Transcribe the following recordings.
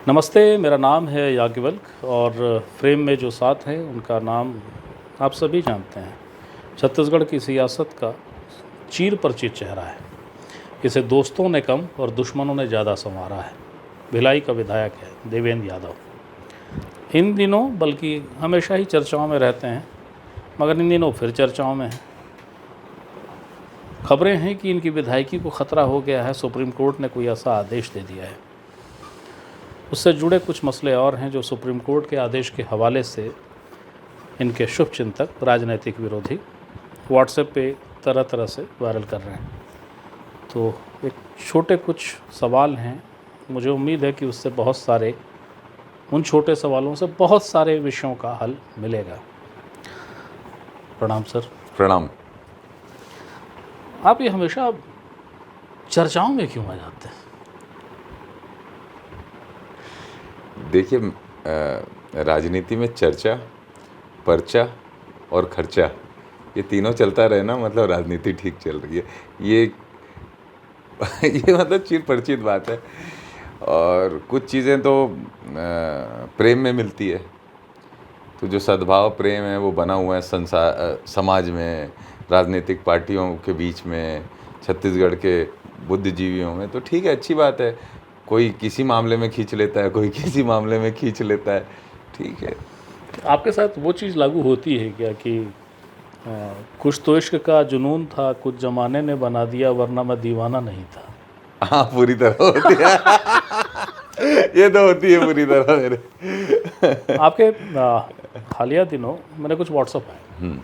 नमस्ते, मेरा नाम है याज्ञवल्क्य और फ्रेम में जो साथ हैं उनका नाम आप सभी जानते हैं। छत्तीसगढ़ की सियासत का चीर परिचित चेहरा है। इसे दोस्तों ने कम और दुश्मनों ने ज़्यादा संवारा है। भिलाई का विधायक है देवेंद्र यादव। इन दिनों बल्कि हमेशा ही चर्चाओं में रहते हैं, मगर इन दिनों फिर चर्चाओं में हैं। खबरें हैं कि इनकी विधायकी को खतरा हो गया है। सुप्रीम कोर्ट ने कोई ऐसा आदेश दे दिया है। उससे जुड़े कुछ मसले और हैं जो सुप्रीम कोर्ट के आदेश के हवाले से इनके शुभचिंतक राजनीतिक विरोधी व्हाट्सएप पे तरह तरह से वायरल कर रहे हैं। तो एक छोटे कुछ सवाल हैं, मुझे उम्मीद है कि उससे बहुत सारे उन छोटे सवालों से बहुत सारे विषयों का हल मिलेगा। प्रणाम सर। प्रणाम। आप ये हमेशा चर्चाओं में क्यों आ जाते हैं? देखिए, राजनीति में चर्चा, पर्चा और खर्चा, ये तीनों चलता रहे ना, मतलब राजनीति ठीक चल रही है। ये मतलब चिर परिचित बात है। और कुछ चीज़ें तो प्रेम में मिलती है। तो जो सद्भाव प्रेम है वो बना हुआ है समाज में, राजनीतिक पार्टियों के बीच में, छत्तीसगढ़ के बुद्धिजीवियों में। तो ठीक है, अच्छी बात है। कोई किसी मामले में खींच लेता है, कोई किसी मामले में खींच लेता है, ठीक है। आपके साथ वो चीज़ लागू होती है क्या कि कुछ तो इश्क का जुनून था, कुछ ज़माने ने बना दिया, वरना मैं दीवाना नहीं था? हाँ, पूरी तरह होती है। ये तो होती है पूरी तरह मेरे। आपके हालिया दिनों मैंने कुछ व्हाट्सअप आए,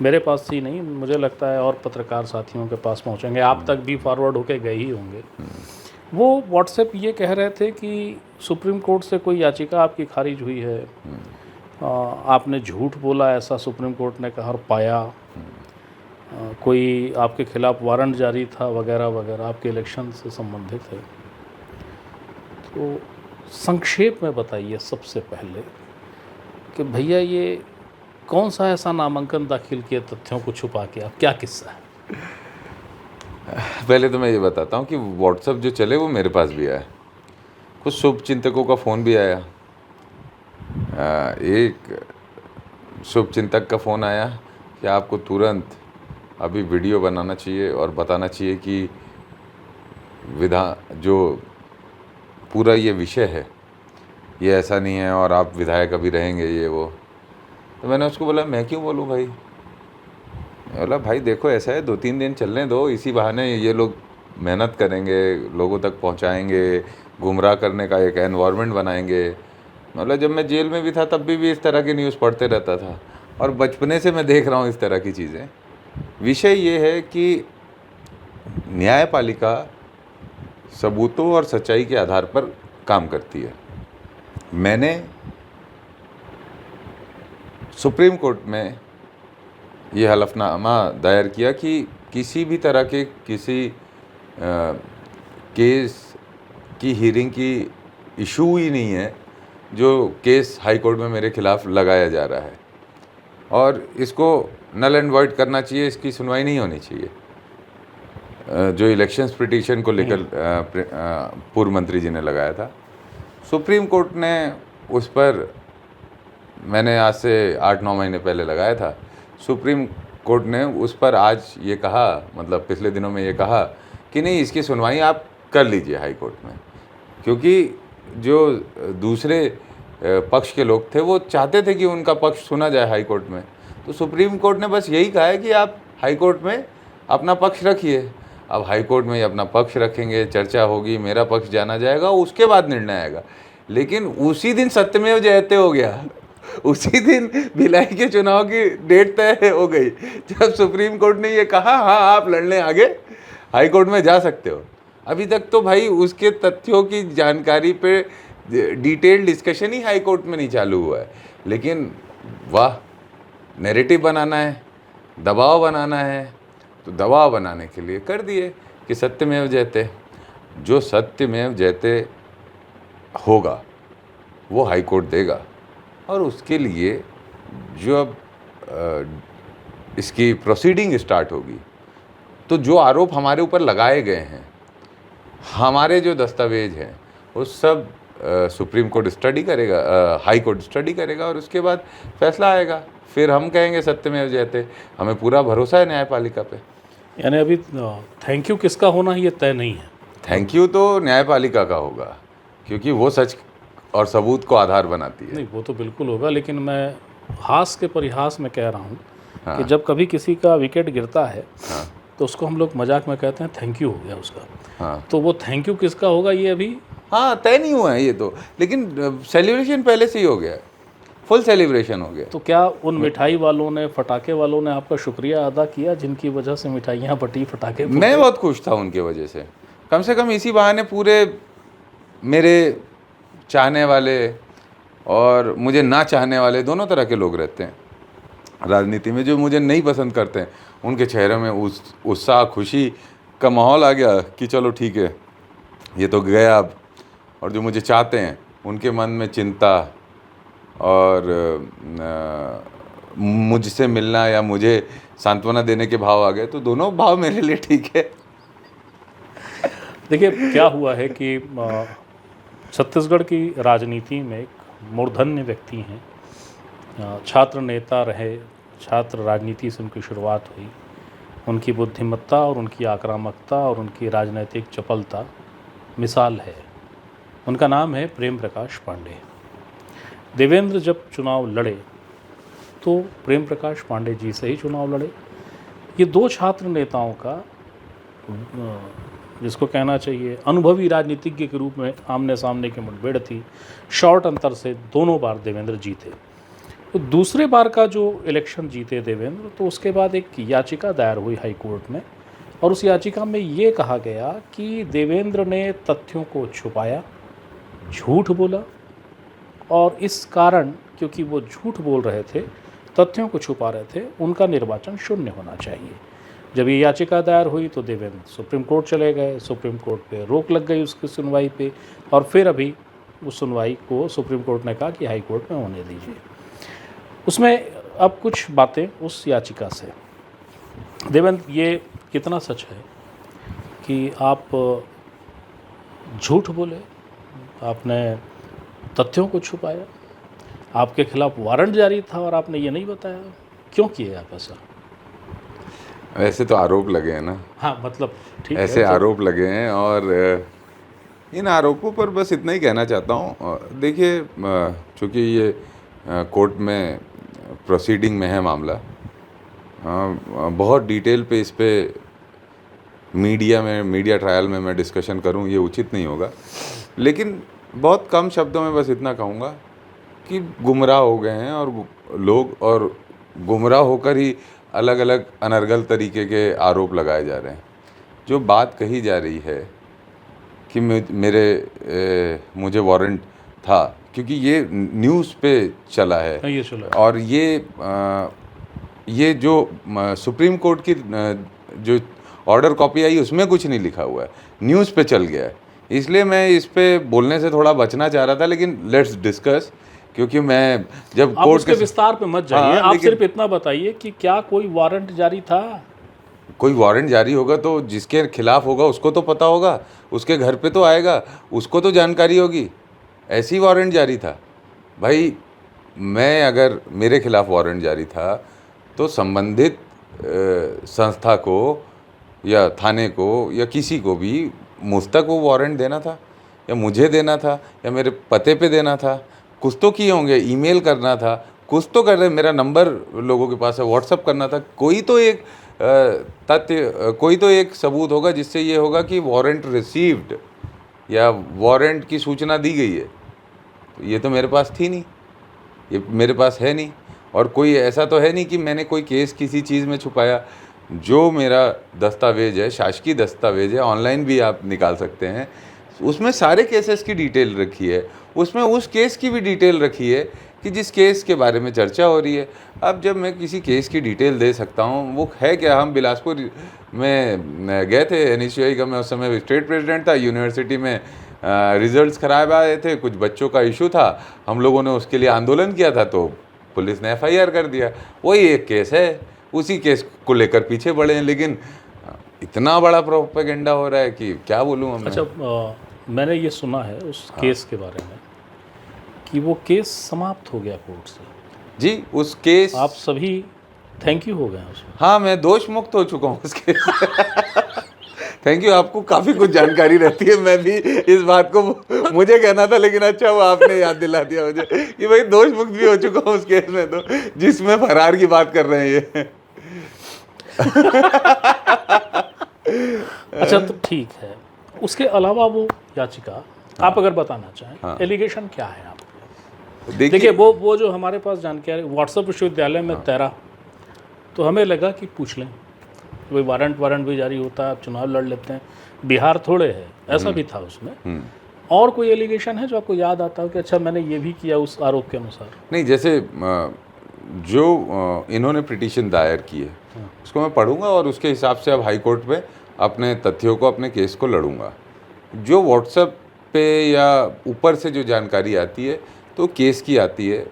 मेरे पास ही नहीं, मुझे लगता है और पत्रकार साथियों के पास पहुंचेंगे, आप तक भी फॉरवर्ड होके गए ही होंगे। वो व्हाट्सएप ये कह रहे थे कि सुप्रीम कोर्ट से कोई याचिका आपकी खारिज हुई है, आपने झूठ बोला ऐसा सुप्रीम कोर्ट ने कहा और पाया, कोई आपके खिलाफ वारंट जारी था वगैरह वगैरह, आपके इलेक्शन से संबंधित है। तो संक्षेप में बताइए सबसे पहले कि भैया ये कौन सा ऐसा नामांकन दाखिल किए तथ्यों को छुपा के, आप क्या किस्सा है? पहले तो मैं ये बताता हूँ कि व्हाट्सएप जो चले वो मेरे पास भी आया, कुछ शुभ चिंतकों का फ़ोन भी आया। एक शुभ चिंतक का फ़ोन आया कि आपको तुरंत अभी वीडियो बनाना चाहिए और बताना चाहिए कि जो पूरा ये विषय है ये ऐसा नहीं है और आप विधायक अभी रहेंगे, ये वो। तो मैंने उसको बोला, मैं क्यों बोलूँ भाई? बोला, भाई देखो ऐसा है, 2-3 दिन चलने दो, इसी बहाने ये लोग मेहनत करेंगे, लोगों तक पहुंचाएंगे, गुमराह करने का एक एनवायरनमेंट बनाएंगे। मतलब जब मैं जेल में भी था तब भी इस तरह की न्यूज़ पढ़ते रहता था और बचपने से मैं देख रहा हूँ इस तरह की चीज़ें। विषय ये है कि न्यायपालिका सबूतों और सच्चाई के आधार पर काम करती है। मैंने सुप्रीम कोर्ट में ये हलफनामा दायर किया कि किसी भी तरह के किसी केस की हियरिंग की इशू ही नहीं है जो केस हाई कोर्ट में मेरे खिलाफ लगाया जा रहा है, और इसको नल एंड वॉइड करना चाहिए, इसकी सुनवाई नहीं होनी चाहिए। जो इलेक्शंस पिटीशन को लेकर पूर्व मंत्री जी ने लगाया था, सुप्रीम कोर्ट ने उस पर, मैंने आज से 8-9 महीने पहले लगाया था, सुप्रीम कोर्ट ने उस पर आज ये कहा, मतलब पिछले दिनों में ये कहा कि नहीं, इसकी सुनवाई आप कर लीजिए हाई कोर्ट में, क्योंकि जो दूसरे पक्ष के लोग थे वो चाहते थे कि उनका पक्ष सुना जाए हाई कोर्ट में। तो सुप्रीम कोर्ट ने बस यही कहा है कि आप हाई कोर्ट में अपना पक्ष रखिए। अब हाई कोर्ट में अपना पक्ष रखेंगे, चर्चा होगी, मेरा पक्ष जाना जाएगा, उसके बाद निर्णय आएगा। लेकिन उसी दिन सत्यमेव जयते हो गया। उसी दिन भिलाई के चुनाव की डेट तय हो गई जब सुप्रीम कोर्ट ने ये कहा, हाँ आप लड़ने आगे हाई कोर्ट में जा सकते हो। अभी तक तो भाई उसके तथ्यों की जानकारी पे डिटेल डिस्कशन ही हाई कोर्ट में नहीं चालू हुआ है। लेकिन वाह, नैरेटिव बनाना है, दबाव बनाना है, तो दबाव बनाने के लिए कर दिए कि सत्यमेव जयते। जो सत्यमेव जयते होगा वो हाई कोर्ट देगा, और उसके लिए जो अब इसकी प्रोसीडिंग स्टार्ट होगी, तो जो आरोप हमारे ऊपर लगाए गए हैं, हमारे जो दस्तावेज हैं, वो सब सुप्रीम कोर्ट स्टडी करेगा, हाई कोर्ट स्टडी करेगा और उसके बाद फैसला आएगा, फिर हम कहेंगे सत्यमेव जयते। हमें पूरा भरोसा है न्यायपालिका पे। यानी अभी थैंक यू किसका होना ये तय नहीं है। थैंक यू तो न्यायपालिका का होगा, क्योंकि वो सच और सबूत को आधार बनाती है। नहीं, वो तो बिल्कुल होगा, लेकिन मैं हास के परिहास में कह रहा हूँ कि जब कभी किसी का विकेट गिरता है तो उसको हम लोग मजाक में कहते हैं थैंक यू हो गया उसका। तो वो थैंक यू किसका होगा ये अभी तय नहीं हुआ है ये तो, लेकिन सेलिब्रेशन पहले से ही हो गया है, फुल सेलिब्रेशन हो गया। तो क्या उन मिठाई वालों ने, फटाके वालों ने आपका शुक्रिया अदा किया जिनकी वजह से मिठाइयाँ बटी, फटाके फूटे? मैं बहुत खुश था उनके वजह से कम इसी बहाने पूरे मेरे चाहने वाले और मुझे ना चाहने वाले दोनों तरह के लोग रहते हैं राजनीति में। जो मुझे नहीं पसंद करते हैं उनके चेहरे में उत्साह, खुशी का माहौल आ गया कि चलो ठीक है ये तो गया अब। और जो मुझे चाहते हैं उनके मन में चिंता और मुझसे मिलना या मुझे सांत्वना देने के भाव आ गए, तो दोनों भाव मेरे लिए ठीक है। देखिए क्या हुआ है कि छत्तीसगढ़ की राजनीति में एक मूर्धन्य व्यक्ति हैं, छात्र नेता रहे, छात्र राजनीति से उनकी शुरुआत हुई। उनकी बुद्धिमत्ता और उनकी आक्रामकता और उनकी राजनीतिक चपलता मिसाल है। उनका नाम है प्रेम प्रकाश पांडे। देवेंद्र जब चुनाव लड़े तो प्रेम प्रकाश पांडे जी से ही चुनाव लड़े। ये दो छात्र नेताओं का, जिसको कहना चाहिए अनुभवी राजनीतिज्ञ के रूप में, आमने सामने की मुठभेड़ थी। शॉर्ट अंतर से दोनों बार देवेंद्र जीते। तो दूसरे बार का जो इलेक्शन जीते देवेंद्र, तो उसके बाद एक याचिका दायर हुई हाई कोर्ट में, और उस याचिका में ये कहा गया कि देवेंद्र ने तथ्यों को छुपाया, झूठ बोला, और इस कारण क्योंकि वो झूठ बोल रहे थे, तथ्यों को छुपा रहे थे, उनका निर्वाचन शून्य होना चाहिए। जब ये याचिका दायर हुई तो देवेंद्र सुप्रीम कोर्ट चले गए। सुप्रीम कोर्ट पे रोक लग गई उसकी सुनवाई पे, और फिर अभी उस सुनवाई को सुप्रीम कोर्ट ने कहा कि हाई कोर्ट में होने दीजिए। उसमें अब कुछ बातें उस याचिका से, देवेंद्र ये कितना सच है कि आप झूठ बोले, आपने तथ्यों को छुपाया, आपके खिलाफ वारंट जारी था और आपने ये नहीं बताया, क्यों किए आप ऐसा? वैसे तो आरोप लगे हैं ना। हाँ, मतलब ठीक है, ऐसे आरोप लगे हैं और इन आरोपों पर बस इतना ही कहना चाहता हूँ। देखिए, चूँकि ये कोर्ट में प्रोसीडिंग में है मामला, बहुत डिटेल पे इस पे मीडिया ट्रायल में मैं डिस्कशन करूँ ये उचित नहीं होगा, लेकिन बहुत कम शब्दों में बस इतना कहूँगा कि गुमराह हो गए हैं और लोग, और गुमराह होकर ही अलग अलग अनर्गल तरीके के आरोप लगाए जा रहे हैं। जो बात कही जा रही है कि मुझे वारंट था, क्योंकि ये न्यूज़ पे चला है, ये चला, और ये जो सुप्रीम कोर्ट की जो ऑर्डर कॉपी आई उसमें कुछ नहीं लिखा हुआ है, न्यूज़ पे चल गया है। इसलिए मैं इस पे बोलने से थोड़ा बचना चाह रहा था, लेकिन लेट्स डिस्कस, क्योंकि मैं जब कोर्ट के विस्तार पे मत जाइए। आप सिर्फ इतना बताइए कि क्या कोई वारंट जारी था? कोई वारंट जारी होगा तो जिसके खिलाफ होगा उसको तो पता होगा, उसके घर पे तो आएगा, उसको तो जानकारी होगी। ऐसी वारंट जारी था भाई। मैं अगर मेरे खिलाफ वारंट जारी था तो संबंधित संस्था को या थाने को या किसी को भी मुझ तक वो वारंट देना था, या मुझे देना था, या मेरे पते पे देना था। कुछ तो किए होंगे, ईमेल करना था, कुछ तो कर रहे, मेरा नंबर लोगों के पास है, व्हाट्सअप करना था। कोई तो एक तथ्य, कोई तो एक सबूत होगा जिससे ये होगा कि वारंट रिसीव्ड या वारंट की सूचना दी गई है। तो ये तो मेरे पास थी नहीं, ये मेरे पास है नहीं। और कोई ऐसा तो है नहीं कि मैंने कोई केस किसी चीज़ में छुपाया। जो मेरा दस्तावेज है, शासकीय दस्तावेज है, ऑनलाइन भी आप निकाल सकते हैं, उसमें सारे केसेस की डिटेल रखी है। उसमें उस केस की भी डिटेल रखी है कि जिस केस के बारे में चर्चा हो रही है। अब जब मैं किसी केस की डिटेल दे सकता हूँ, वो है क्या, हम बिलासपुर में गए थे NSUI का, मैं उस समय स्टेट प्रेसिडेंट था, यूनिवर्सिटी में रिजल्ट्स खराब आए थे, कुछ बच्चों का इशू था, हम लोगों ने उसके लिए आंदोलन किया था, तो पुलिस ने FIR कर दिया। वही एक केस है, उसी केस को लेकर पीछे बढ़े हैं, लेकिन इतना बड़ा प्रोपेगेंडा हो रहा है कि क्या बोलूँ मैं। अच्छा, मैंने ये सुना है उस केस के बारे में कि वो केस समाप्त हो गया कोर्ट से। जी, उस केस आप सभी थैंक यू हो गए हैं उसमें। हाँ, मैं दोष मुक्त हो चुका हूँ उस केस से। थैंक यू, आपको काफ़ी कुछ जानकारी रहती है। मैं भी इस बात को मुझे कहना था, लेकिन अच्छा वो आपने याद दिला दिया मुझे कि भाई दोष मुक्त भी हो चुका हूँ उस केस में, तो जिसमें फरार की बात कर रहे हैं ये। अच्छा, तो ठीक है। उसके अलावा वो याचिका आप अगर बताना चाहें, हाँ। एलिगेशन क्या है आपके? देखिए, वो जो हमारे पास जानकारी व्हाट्सएप विश्वविद्यालय में तैरा, तो हमें लगा कि पूछ लें, कोई वारंट भी जारी होता है, आप चुनाव लड़ लेते हैं, बिहार थोड़े है, ऐसा भी था उसमें। और कोई एलिगेशन है जो आपको याद आता हो कि अच्छा मैंने ये भी किया उस आरोप के अनुसार? नहीं, जैसे जो इन्होंने पिटीशन दायर की है उसको मैं पढ़ूंगा और उसके हिसाब से अब हाई कोर्ट में अपने तथ्यों को, अपने केस को लड़ूंगा। जो व्हाट्सएप पे या ऊपर से जो जानकारी आती है तो केस की आती है,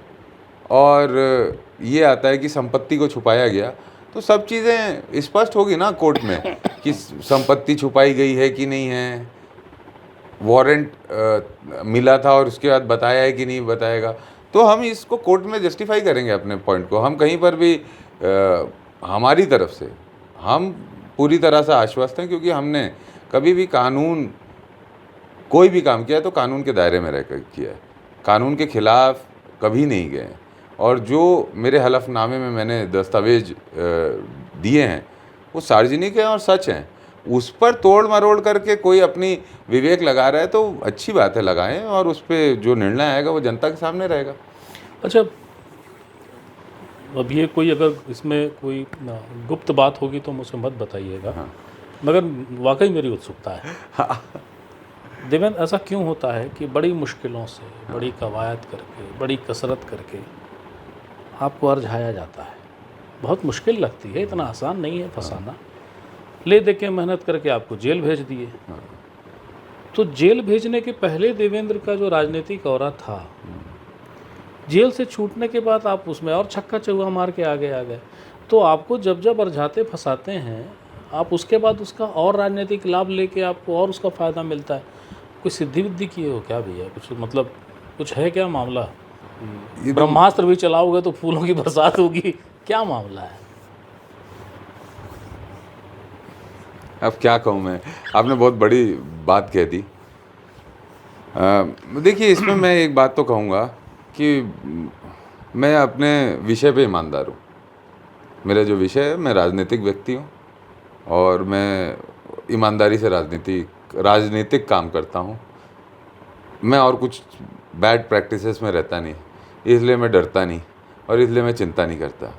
और ये आता है कि संपत्ति को छुपाया गया, तो सब चीज़ें स्पष्ट होगी ना कोर्ट में कि संपत्ति छुपाई गई है कि नहीं है, वारंट मिला था और उसके बाद बताया है कि नहीं बताएगा। तो हम इसको कोर्ट में जस्टिफाई करेंगे अपने पॉइंट को। हम कहीं पर भी हमारी तरफ से हम पूरी तरह से आश्वस्त हैं, क्योंकि हमने कभी भी कानून, कोई भी काम किया है तो कानून के दायरे में रहकर किया है, कानून के खिलाफ कभी नहीं गए। और जो मेरे हलफनामे में मैंने दस्तावेज दिए हैं वो सार्वजनिक हैं और सच हैं। उस पर तोड़ मरोड़ करके कोई अपनी विवेक लगा रहा है तो अच्छी बात है, लगाएं, और उस पर जो निर्णय आएगा वो जनता के सामने रहेगा। अच्छा, अब ये कोई अगर इसमें कोई गुप्त बात होगी तो मुझे मत बताइएगा। हाँ। मगर वाकई मेरी उत्सुकता है। हाँ। देवेंद्र, ऐसा क्यों होता है कि बड़ी मुश्किलों से, बड़ी कवायद करके, बड़ी कसरत करके आपको अर्झाया जाता है? बहुत मुश्किल लगती है, इतना आसान नहीं है फंसाना। ले दे के मेहनत करके आपको जेल भेज दिए। तो जेल भेजने के पहले देवेंद्र का जो राजनीतिक औरा था, जेल से छूटने के बाद आप उसमें और छक्का चौका मार के आगे आ गए। तो आपको जब जब अर्झाते फंसाते हैं, आप उसके बाद उसका और राजनीतिक लाभ लेके आपको और उसका फ़ायदा मिलता है। कोई सिद्धि विद्धि किए हो क्या भैया? कुछ मतलब कुछ है क्या मामला? ब्रह्मास्त्र भी चलाओगे तो फूलों की बरसात होगी, क्या मामला है? अब क्या कहूँ मैं, आपने बहुत बड़ी बात कह दी। देखिए, इसमें मैं एक बात तो कहूँगा कि मैं अपने विषय पे ईमानदार हूँ। मेरा जो विषय है, मैं राजनीतिक व्यक्ति हूँ और मैं ईमानदारी से राजनीतिक काम करता हूँ। मैं और कुछ बैड प्रैक्टिसेस में रहता नहीं, इसलिए मैं डरता नहीं और इसलिए मैं चिंता नहीं करता।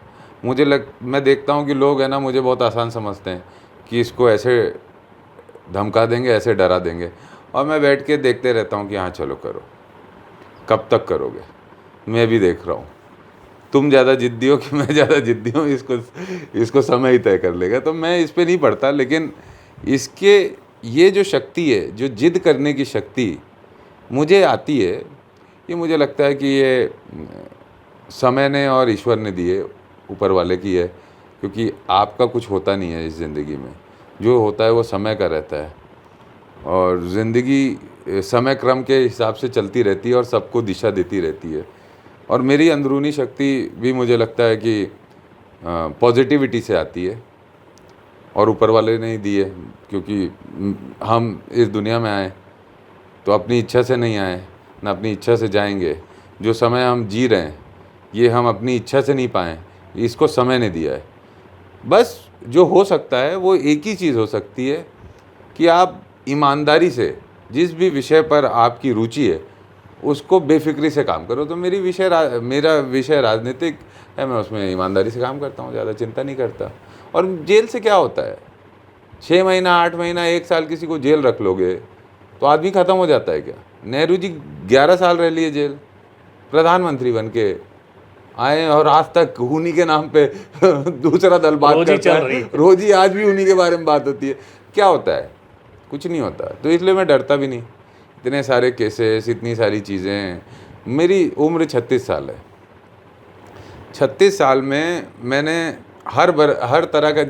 मैं देखता हूँ कि लोग है ना, मुझे बहुत आसान समझते हैं कि इसको ऐसे धमका देंगे, ऐसे डरा देंगे, और मैं बैठ के देखते रहता हूँ कि हाँ चलो करो। कब तक करोगे? मैं भी देख रहा हूँ, तुम ज़्यादा जिद्दी हो कि मैं ज़्यादा जिद्दी हूँ, इसको समय ही तय कर लेगा। तो मैं इस पे नहीं पड़ता, लेकिन इसके ये जो शक्ति है, जो जिद करने की शक्ति मुझे आती है, ये मुझे लगता है कि ये समय ने और ईश्वर ने दी है, ऊपर वाले की है। क्योंकि आपका कुछ होता नहीं है इस ज़िंदगी में, जो होता है वो समय का रहता है, और ज़िंदगी समय क्रम के हिसाब से चलती रहती है और सबको दिशा देती रहती है। और मेरी अंदरूनी शक्ति भी मुझे लगता है कि पॉजिटिविटी से आती है, और ऊपर वाले ने ही दी है। क्योंकि हम इस दुनिया में आए तो अपनी इच्छा से नहीं आए, ना अपनी इच्छा से जाएंगे। जो समय हम जी रहे हैं ये हम अपनी इच्छा से नहीं पाए, इसको समय ने दिया है। बस जो हो सकता है वो एक ही चीज़ हो सकती है कि आप ईमानदारी से जिस भी विषय पर आपकी रुचि है उसको बेफिक्री से काम करो। तो मेरा विषय राजनीतिक है, मैं उसमें ईमानदारी से काम करता हूँ, ज़्यादा चिंता नहीं करता। और जेल से क्या होता है? 6 महीना, 8 महीना, 1 साल किसी को जेल रख लोगे तो आदमी ख़त्म हो जाता है क्या? नेहरू जी 11 साल रह लिए जेल, प्रधानमंत्री बन के आए, और आज तक उन्हीं के नाम पे दूसरा दल बात करता है, रोज ही आज भी उन्हीं के बारे में बात होती है। क्या होता है? कुछ नहीं होता। तो इसलिए मैं डरता भी नहीं। इतने सारे केसेस, इतनी सारी चीज़ें। मेरी उम्र 36 साल है। 36 साल में मैंने हर तरह का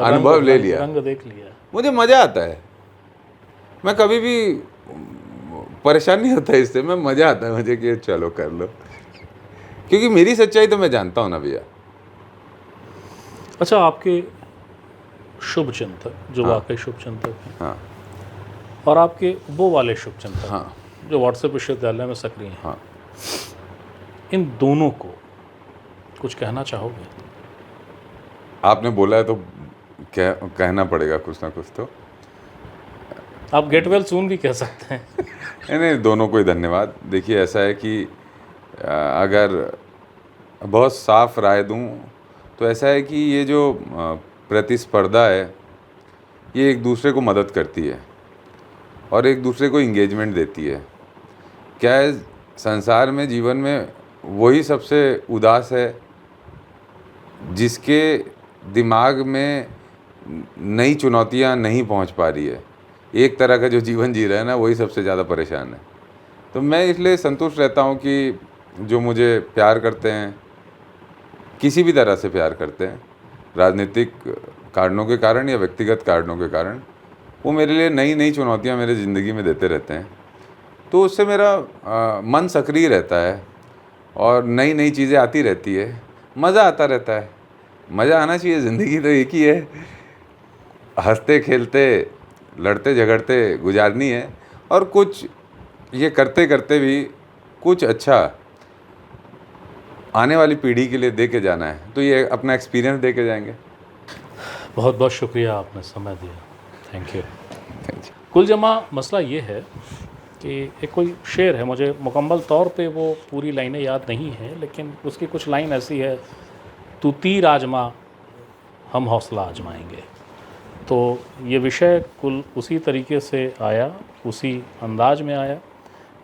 अनुभव ले लिया, रंग देख लिया। मुझे मज़ा आता है। मैं कभी भी परेशान नहीं होता इससे, मैं मज़ा आता है मुझे कि चलो कर लो, क्योंकि मेरी सच्चाई तो मैं जानता हूँ ना भैया। अच्छा, आपके शुभ चिंतक जो वाकई शुभ चिंतक हैं, हाँ और आपके वो वाले शुभ चिंतक हाँ जो व्हाट्सएप विश्वविद्यालय में सक्रिय हैं, हाँ। इन दोनों को कुछ कहना चाहोगे? आपने बोला है तो कहना पड़ेगा कुछ ना कुछ तो। आप गेट वेल सून भी कह सकते हैं। नहीं, दोनों को ही धन्यवाद। देखिए, ऐसा है कि अगर बहुत साफ राय दूं तो ऐसा है कि ये जो प्रतिस्पर्धा है, ये एक दूसरे को मदद करती है और एक दूसरे को इंगेजमेंट देती है। क्या है, संसार में, जीवन में वही सबसे उदास है जिसके दिमाग में नई चुनौतियां नहीं पहुंच पा रही है। एक तरह का जो जीवन जी रहा है ना, वही सबसे ज़्यादा परेशान है। तो मैं इसलिए संतुष्ट रहता हूं कि जो मुझे प्यार करते हैं, किसी भी तरह से प्यार करते हैं, राजनीतिक कारणों के कारण या व्यक्तिगत कारणों के कारण, वो मेरे लिए नई नई चुनौतियां मेरे ज़िंदगी में देते रहते हैं। तो उससे मेरा मन सक्रिय रहता है और नई नई चीज़ें आती रहती है, मज़ा आता रहता है। मज़ा आना चाहिए, ज़िंदगी तो एक ही है, हंसते खेलते लड़ते झगड़ते गुजारनी है, और कुछ ये करते करते भी कुछ अच्छा आने वाली पीढ़ी के लिए दे के जाना है। तो ये अपना एक्सपीरियंस दे के जाएंगे। बहुत बहुत शुक्रिया, आपने समय दिया। Thank you. Thank you. कुल जमा मसला ये है कि एक कोई शेर है, मुझे मुकम्मल तौर पे वो पूरी लाइनें याद नहीं है, लेकिन उसकी कुछ लाइन ऐसी है, तू तीर आजमा हम हौसला आजमाएंगे। तो ये विषय कुल उसी तरीके से आया, उसी अंदाज में आया।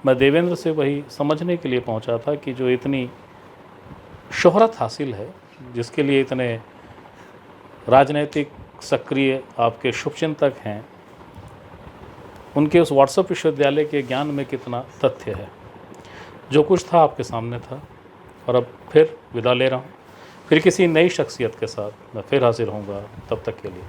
मैं देवेंद्र से वही समझने के लिए पहुंचा था कि जो इतनी शोहरत हासिल है, जिसके लिए इतने राजनैतिक सक्रिय आपके शुभचिंतक हैं, उनके उस व्हाट्सएप विश्वविद्यालय के ज्ञान में कितना तथ्य है। जो कुछ था आपके सामने था, और अब फिर विदा ले रहा हूँ। फिर किसी नई शख्सियत के साथ मैं फिर हाजिर होऊंगा। तब तक के लिए